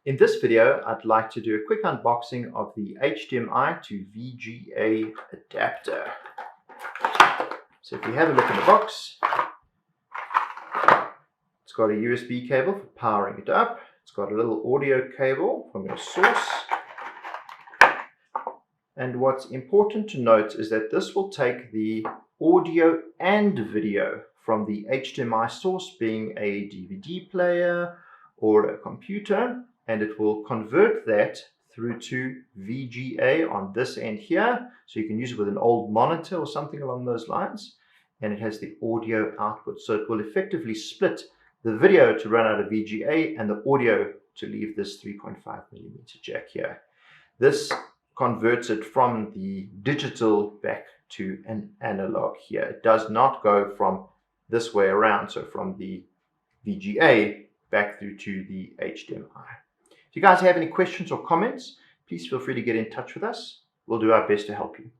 In this video, I'd like to do a quick unboxing of the HDMI to VGA adapter. So if you have a look in the box, it's got a USB cable for powering it up. It's got a little audio cable from your source. And what's important to note is that this will take the audio and video from the HDMI source, being a DVD player or a computer, and it will convert that through to VGA on this end here. So you can use it with an old monitor or something along those lines. And it has the audio output. So it will effectively split the video to run out of VGA and the audio to leave this 3.5mm jack here. This converts it from the digital back to an analog here. It does not go from this way around, so from the VGA back through to the HDMI. If you guys have any questions or comments, please feel free to get in touch with us. We'll do our best to help you.